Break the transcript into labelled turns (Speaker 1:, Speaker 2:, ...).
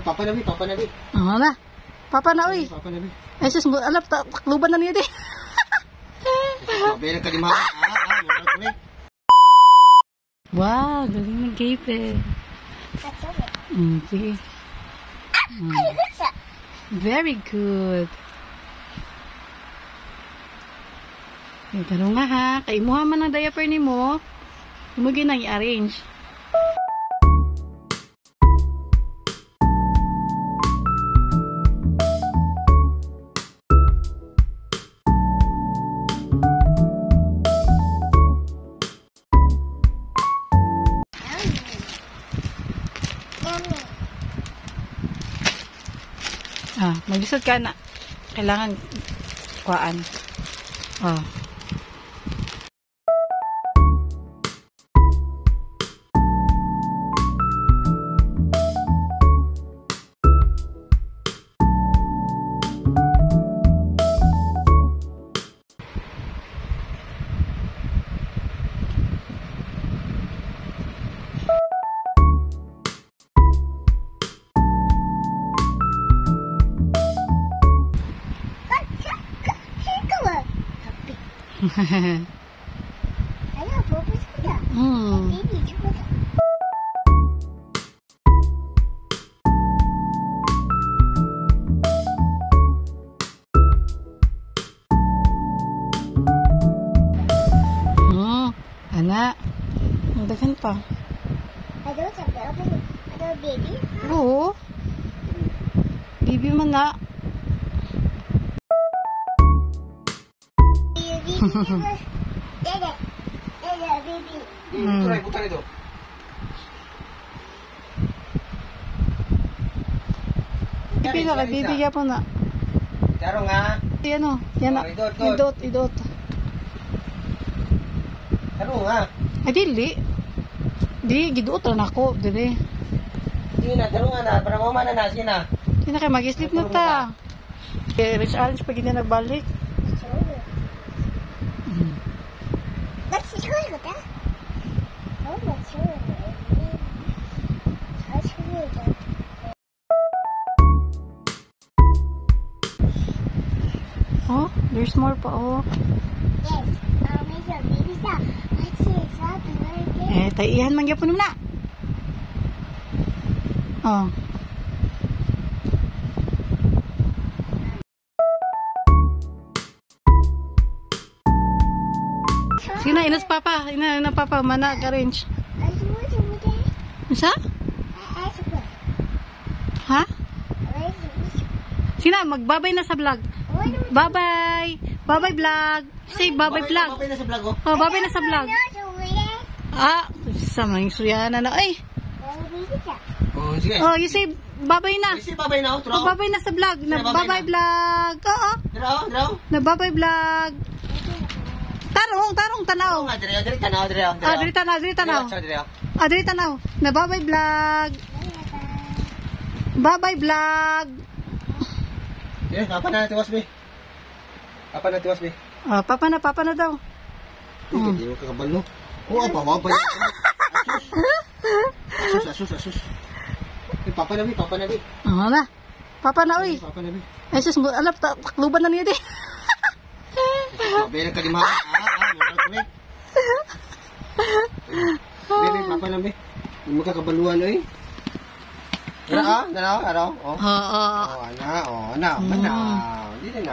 Speaker 1: Papa nabi.
Speaker 2: Ano na? Papa na, uy.
Speaker 1: Papa nabi.
Speaker 2: Ay, sus, alap, takluban na niya di.
Speaker 1: Mabaya ka di mga.
Speaker 2: Wow, galing ng cape eh. Sige. Very good. Karoon nga ha. Kaimuha man ang diaper ni mo. Humugin na i-arrange. Maglisod ka na. Kailangan kuhaan. Anak, magdagan pa.
Speaker 3: Ada baby?
Speaker 2: Oo. Baby man na.
Speaker 3: Baby.
Speaker 1: Try, bukan itu.
Speaker 2: Baby na, kay baby ka po na.
Speaker 1: Caro nga.
Speaker 2: Yan o, yan na. Idot.
Speaker 1: Caro nga.
Speaker 2: Ay, dili. Di, giduot na ako. Dili.
Speaker 1: Sige na, caro nga na. Para mamana na, sige na.
Speaker 2: Hindi na kayo mag-sleep na ta. Rich Orange pag hindi nagbalik. Oh, there's more pa oh. Taihan man gyapon mo na. Oh. Sige na, inas papa. Ina papa, mana ka-range. Isa? Ha? Sige na, magbabay na sa vlog. Bye-bye. Bye-bye vlog. Say bye-bye vlog.
Speaker 1: Babay na sa vlog oh.
Speaker 2: Oh, bye-bye na sa vlog. Sama yung suyana na. Ay.
Speaker 1: Oh, sige.
Speaker 2: Oh, you say bye-bye na.
Speaker 1: Sige, babay na oh.
Speaker 2: Oh, bye-bye na sa vlog. Na bye-bye vlog. Oo.
Speaker 1: Draw.
Speaker 2: Na bye-bye vlog. Tarong tanaw.
Speaker 1: Diri tanaw.
Speaker 2: Diri tanaw. Na bye-bye vlog. Bye-bye vlog.
Speaker 1: Eh, apa na tiwas be?
Speaker 2: Papa na daw.
Speaker 1: Hindi mo kakabalo. Oh, babay. Asus. Papa nabi.
Speaker 2: Ano na? Papa na, uy.
Speaker 1: Papa nabi.
Speaker 2: Ay, sus, alap, takluban na niya di.
Speaker 1: Mabaya ka di mga. Baby, papa nabi. Hindi mo kakabaluan eh. Araw. Oh.
Speaker 2: Oo.
Speaker 1: Ana. Hindi na.